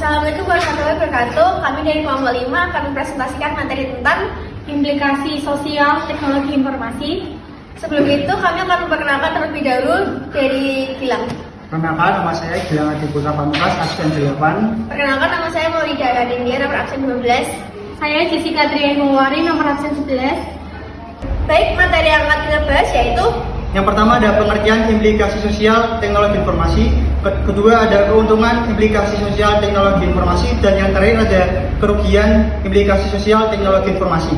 Assalamualaikum warahmatullahi wabarakatuh. Kami dari kelompok 5 akan mempresentasikan materi tentang implikasi sosial teknologi informasi. Sebelum itu kami akan memperkenalkan terlebih dahulu dari Gilang. Perkenalkan, nama saya Gilang Adi Putra Pamungkas, absen 8. Perkenalkan, nama saya Maulida Radindia, nomor absen 12. Saya Jessica Trianwari, nomor absen 11. Baik, materi yang akan kita bahas yaitu Yang pertama ada pengertian implikasi sosial teknologi informasi. Kedua ada keuntungan implikasi sosial teknologi informasi. Dan yang terakhir ada kerugian implikasi sosial teknologi informasi.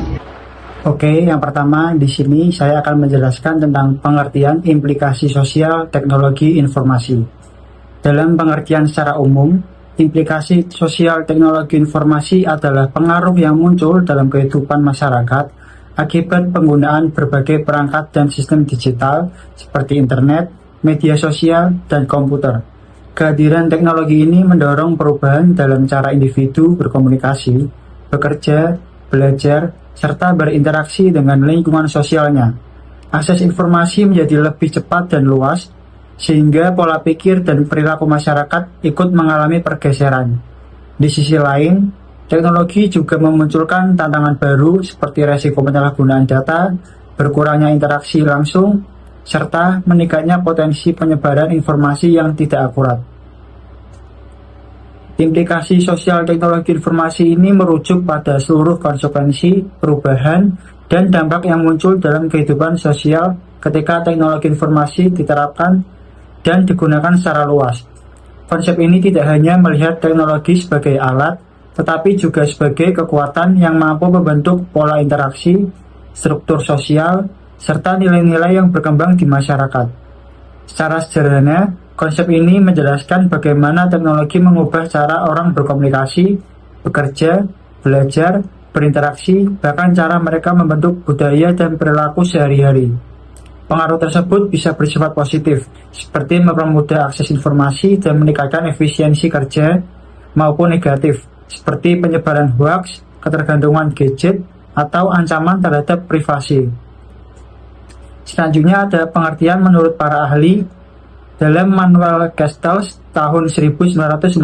Oke, yang pertama di sini saya akan menjelaskan tentang pengertian implikasi sosial teknologi informasi. Dalam pengertian secara umum, implikasi sosial teknologi informasi adalah pengaruh yang muncul dalam kehidupan masyarakat akibat penggunaan berbagai perangkat dan sistem digital seperti internet, media sosial, dan komputer. Kehadiran teknologi ini mendorong perubahan dalam cara individu berkomunikasi, bekerja, belajar, serta berinteraksi dengan lingkungan sosialnya. Akses informasi menjadi lebih cepat dan luas, sehingga pola pikir dan perilaku masyarakat ikut mengalami pergeseran. Di sisi lain, teknologi juga memunculkan tantangan baru seperti resiko penyalahgunaan data, berkurangnya interaksi langsung, serta meningkatnya potensi penyebaran informasi yang tidak akurat. Implikasi sosial teknologi informasi ini merujuk pada seluruh konsekuensi, perubahan, dan dampak yang muncul dalam kehidupan sosial ketika teknologi informasi diterapkan dan digunakan secara luas. Konsep ini tidak hanya melihat teknologi sebagai alat, tetapi juga sebagai kekuatan yang mampu membentuk pola interaksi, struktur sosial, serta nilai-nilai yang berkembang di masyarakat. Secara sederhana, konsep ini menjelaskan bagaimana teknologi mengubah cara orang berkomunikasi, bekerja, belajar, berinteraksi, bahkan cara mereka membentuk budaya dan perilaku sehari-hari. Pengaruh tersebut bisa bersifat positif, seperti mempermudah akses informasi dan meningkatkan efisiensi kerja, maupun negatif, seperti penyebaran hoaks, ketergantungan gadget, atau ancaman terhadap privasi. Selanjutnya ada pengertian menurut para ahli. Dalam manual Castells tahun 1996,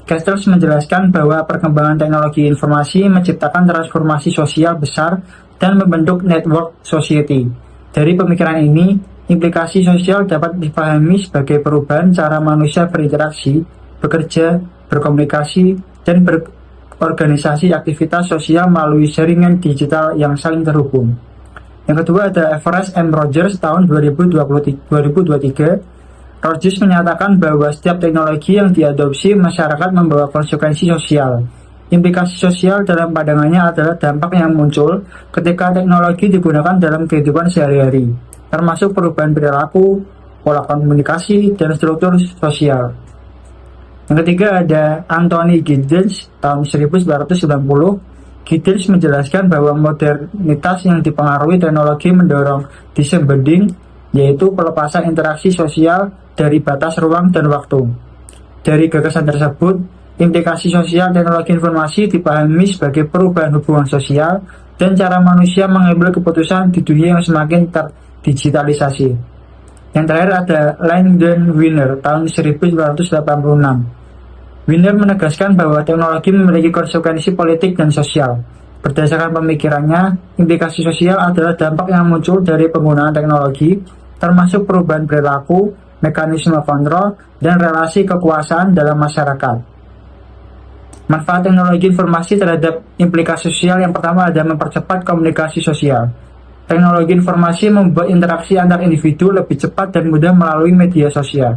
Castells menjelaskan bahwa perkembangan teknologi informasi menciptakan transformasi sosial besar dan membentuk network society. Dari pemikiran ini, implikasi sosial dapat dipahami sebagai perubahan cara manusia berinteraksi, bekerja, berkomunikasi, dan berorganisasi aktivitas sosial melalui jaringan digital yang saling terhubung. Yang kedua ada Everest M. Rogers tahun 2023. Rogers menyatakan bahwa setiap teknologi yang diadopsi masyarakat membawa konsekuensi sosial. Implikasi sosial dalam pandangannya adalah dampak yang muncul ketika teknologi digunakan dalam kehidupan sehari-hari, termasuk perubahan perilaku, pola komunikasi, dan struktur sosial. Yang ketiga ada Anthony Giddens tahun 1990. Giddens menjelaskan bahwa modernitas yang dipengaruhi teknologi mendorong disembeding, yaitu pelepasan interaksi sosial dari batas ruang dan waktu. Dari gagasan tersebut, implikasi sosial teknologi informasi dipahami sebagai perubahan hubungan sosial dan cara manusia mengambil keputusan di dunia yang semakin terdigitalisasi. Yang terakhir ada Langdon Winner tahun 1986. Winner menegaskan bahwa teknologi memiliki konsekuensi politik dan sosial. Berdasarkan pemikirannya, implikasi sosial adalah dampak yang muncul dari penggunaan teknologi, termasuk perubahan perilaku, mekanisme kontrol, dan relasi kekuasaan dalam masyarakat. Manfaat teknologi informasi terhadap implikasi sosial yang pertama adalah mempercepat komunikasi sosial. Teknologi informasi membuat interaksi antar individu lebih cepat dan mudah melalui media sosial,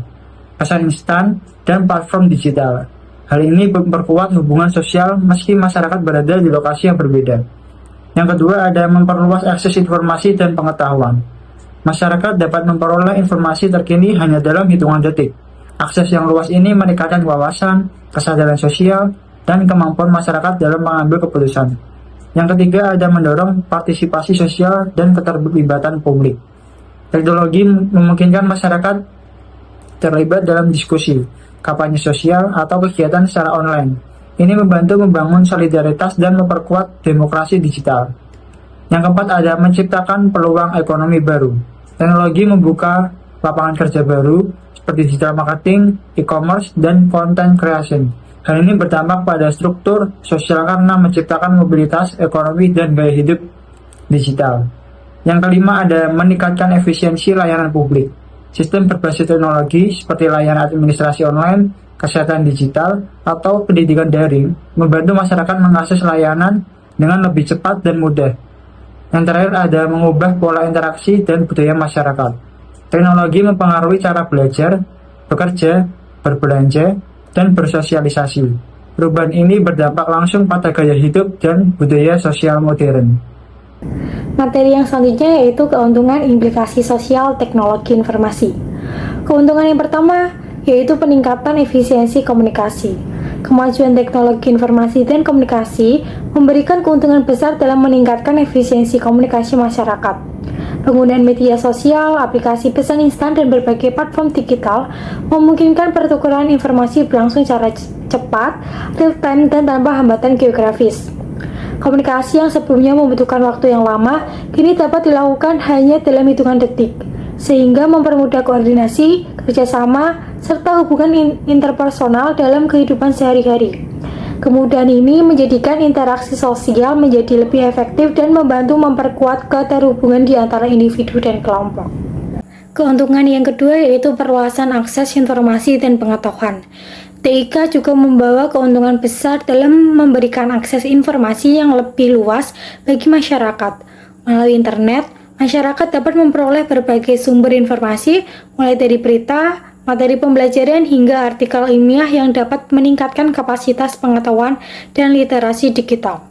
pesan instan, dan platform digital. Hal ini memperkuat hubungan sosial meski masyarakat berada di lokasi yang berbeda. Yang kedua ada memperluas akses informasi dan pengetahuan. Masyarakat dapat memperoleh informasi terkini hanya dalam hitungan detik. Akses yang luas ini meningkatkan wawasan, kesadaran sosial, dan kemampuan masyarakat dalam mengambil keputusan. Yang ketiga ada mendorong partisipasi sosial dan keterlibatan publik. Teknologi memungkinkan masyarakat terlibat dalam diskusi, kampanye sosial, atau kegiatan secara online. Ini membantu membangun solidaritas dan memperkuat demokrasi digital. Yang keempat ada menciptakan peluang ekonomi baru. Teknologi membuka lapangan kerja baru seperti digital marketing, e-commerce, dan content creation. Hal ini berdampak pada struktur sosial karena menciptakan mobilitas, ekonomi, dan gaya hidup digital. Yang kelima ada meningkatkan efisiensi layanan publik. Sistem berbasis teknologi seperti layanan administrasi online, kesehatan digital, atau pendidikan daring membantu masyarakat mengakses layanan dengan lebih cepat dan mudah. Yang terakhir ada mengubah pola interaksi dan budaya masyarakat. Teknologi mempengaruhi cara belajar, bekerja, berbelanja, dan bersosialisasi. Perubahan ini berdampak langsung pada gaya hidup dan budaya sosial modern. Materi yang selanjutnya yaitu keuntungan implikasi sosial teknologi informasi. Keuntungan yang pertama yaitu peningkatan efisiensi komunikasi. Kemajuan teknologi informasi dan komunikasi memberikan keuntungan besar dalam meningkatkan efisiensi komunikasi masyarakat. Penggunaan media sosial, aplikasi pesan instan, dan berbagai platform digital memungkinkan pertukaran informasi berlangsung secara cepat, real-time, dan tanpa hambatan geografis. Komunikasi yang sebelumnya membutuhkan waktu yang lama, kini dapat dilakukan hanya dalam hitungan detik, sehingga mempermudah koordinasi, kerjasama, serta hubungan interpersonal dalam kehidupan sehari-hari. Kemudahan ini menjadikan interaksi sosial menjadi lebih efektif dan membantu memperkuat keterhubungan di antara individu dan kelompok. Keuntungan yang kedua yaitu perluasan akses informasi dan pengetahuan. TIK juga membawa keuntungan besar dalam memberikan akses informasi yang lebih luas bagi masyarakat. Melalui internet, masyarakat dapat memperoleh berbagai sumber informasi, mulai dari berita, materi pembelajaran, hingga artikel ilmiah yang dapat meningkatkan kapasitas pengetahuan dan literasi digital.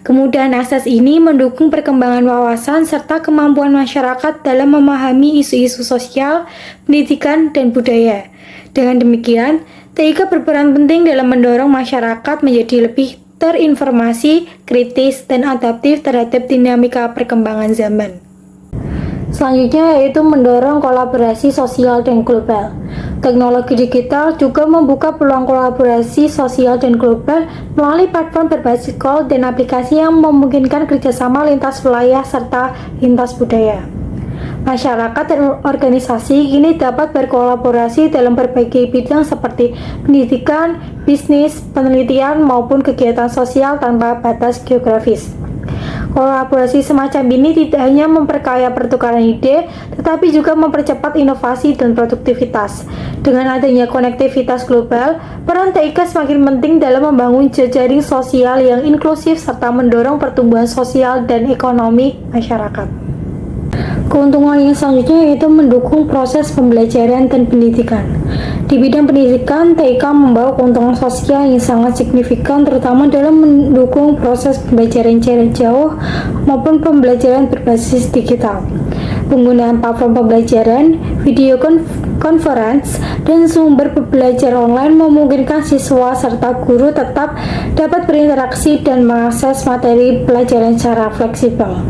Kemudahan akses ini mendukung perkembangan wawasan serta kemampuan masyarakat dalam memahami isu-isu sosial, pendidikan, dan budaya. Dengan demikian, TIK berperan penting dalam mendorong masyarakat menjadi lebih terinformasi, kritis, dan adaptif terhadap dinamika perkembangan zaman. Selanjutnya yaitu mendorong kolaborasi sosial dan global. Teknologi digital juga membuka peluang kolaborasi sosial dan global melalui platform berbasis cloud dan aplikasi yang memungkinkan kerjasama lintas wilayah serta lintas budaya. Masyarakat dan organisasi kini dapat berkolaborasi dalam berbagai bidang seperti pendidikan, bisnis, penelitian, maupun kegiatan sosial tanpa batas geografis. Kolaborasi semacam ini tidak hanya memperkaya pertukaran ide, tetapi juga mempercepat inovasi dan produktivitas. Dengan adanya konektivitas global, peran TIK semakin penting dalam membangun jejaring sosial yang inklusif serta mendorong pertumbuhan sosial dan ekonomi masyarakat. Keuntungan yang selanjutnya yaitu mendukung proses pembelajaran dan pendidikan. Di bidang pendidikan, TIK membawa keuntungan sosial yang sangat signifikan terutama dalam mendukung proses pembelajaran jarak jauh maupun pembelajaran berbasis digital. Penggunaan platform pembelajaran, video conference, dan sumber belajar online memungkinkan siswa serta guru tetap dapat berinteraksi dan mengakses materi pelajaran secara fleksibel.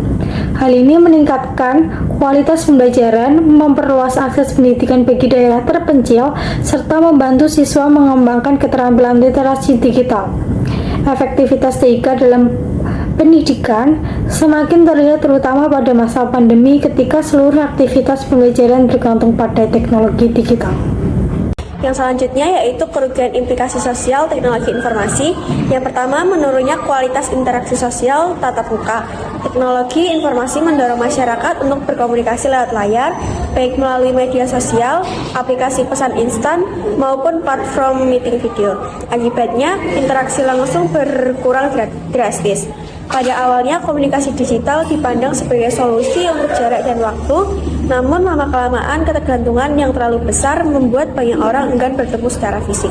Hal ini meningkatkan kualitas pembelajaran, memperluas akses pendidikan bagi daerah terpencil, serta membantu siswa mengembangkan keterampilan literasi digital. Efektivitas TIK dalam pendidikan semakin terlihat terutama pada masa pandemi ketika seluruh aktivitas pembelajaran bergantung pada teknologi digital. Yang selanjutnya yaitu kerugian implikasi sosial teknologi informasi. Yang pertama, menurunnya kualitas interaksi sosial tatap muka. Teknologi informasi mendorong masyarakat untuk berkomunikasi lewat layar, baik melalui media sosial, aplikasi pesan instan, maupun platform meeting video. Akibatnya, interaksi langsung berkurang drastis. Pada awalnya, komunikasi digital dipandang sebagai solusi untuk jarak dan waktu, namun lama-kelamaan ketergantungan yang terlalu besar membuat banyak orang enggan bertemu secara fisik.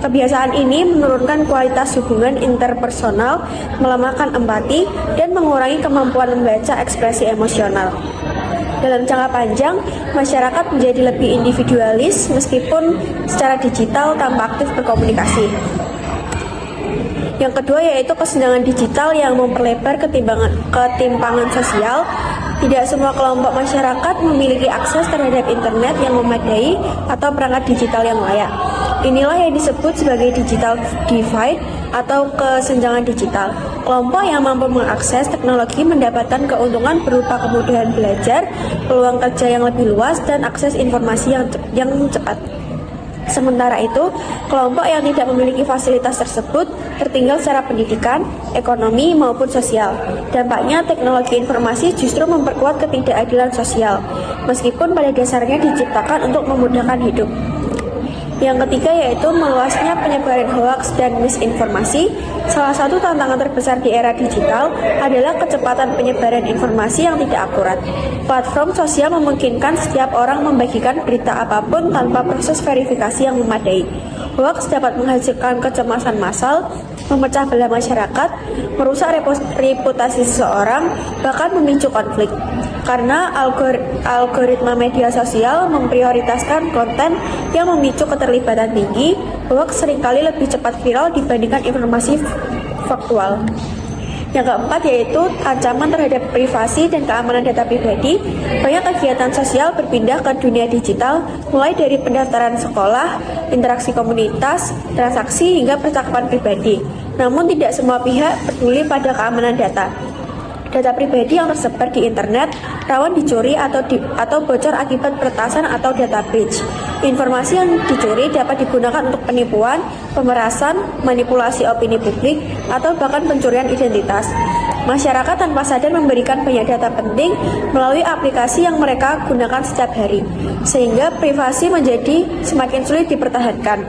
Kebiasaan ini menurunkan kualitas hubungan interpersonal, melemahkan empati, dan mengurangi kemampuan membaca ekspresi emosional. Dalam jangka panjang, masyarakat menjadi lebih individualis meskipun secara digital tanpa aktif berkomunikasi. Yang kedua yaitu kesenjangan digital yang memperlebar ketimpangan sosial. Tidak semua kelompok masyarakat memiliki akses terhadap internet yang memadai atau perangkat digital yang layak. Inilah yang disebut sebagai digital divide atau kesenjangan digital. Kelompok yang mampu mengakses teknologi mendapatkan keuntungan berupa kemudahan belajar, peluang kerja yang lebih luas, dan akses informasi yang cepat. Sementara itu, kelompok yang tidak memiliki fasilitas tersebut tertinggal secara pendidikan, ekonomi, maupun sosial. Dampaknya, teknologi informasi justru memperkuat ketidakadilan sosial, meskipun pada dasarnya diciptakan untuk memudahkan hidup. Yang ketiga yaitu meluasnya penyebaran hoaks dan misinformasi. Salah satu tantangan terbesar di era digital adalah kecepatan penyebaran informasi yang tidak akurat. Platform sosial memungkinkan setiap orang membagikan berita apapun tanpa proses verifikasi yang memadai. Hoaks dapat menghasilkan kecemasan massal, memecah belah masyarakat, merusak reputasi seseorang, bahkan memicu konflik. Karena algoritma media sosial memprioritaskan konten yang memicu keterlibatan tinggi, hoaks seringkali lebih cepat viral dibandingkan informasi faktual. Yang keempat yaitu ancaman terhadap privasi dan keamanan data pribadi. Banyak kegiatan sosial berpindah ke dunia digital, mulai dari pendaftaran sekolah, interaksi komunitas, transaksi, hingga percakapan pribadi. Namun tidak semua pihak peduli pada keamanan data. Data pribadi yang tersebar di internet rawan dicuri atau bocor akibat peretasan atau data breach. Informasi yang dicuri dapat digunakan untuk penipuan, pemerasan, manipulasi opini publik, atau bahkan pencurian identitas. Masyarakat tanpa sadar memberikan banyak data penting melalui aplikasi yang mereka gunakan setiap hari, sehingga privasi menjadi semakin sulit dipertahankan.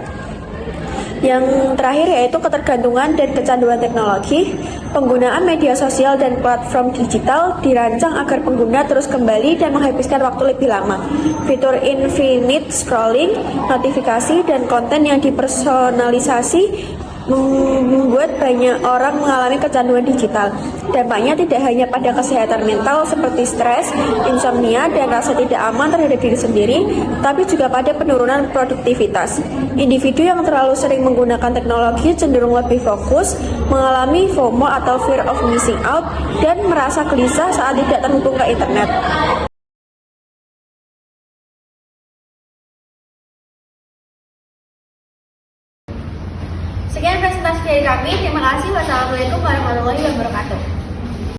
Yang terakhir yaitu ketergantungan dan kecanduan teknologi. Penggunaan media sosial dan platform digital dirancang agar pengguna terus kembali dan menghabiskan waktu lebih lama. Fitur infinite scrolling, notifikasi, dan konten yang dipersonalisasi membuat banyak orang mengalami kecanduan digital. Dampaknya tidak hanya pada kesehatan mental seperti stres, insomnia, dan rasa tidak aman terhadap diri sendiri, tapi juga pada penurunan produktivitas. Individu yang terlalu sering menggunakan teknologi cenderung lebih fokus, mengalami FOMO atau fear of missing out, dan merasa gelisah saat tidak terhubung ke internet. Sekian presentasi dari kami. Terima kasih. Wassalamualaikum warahmatullahi wabarakatuh.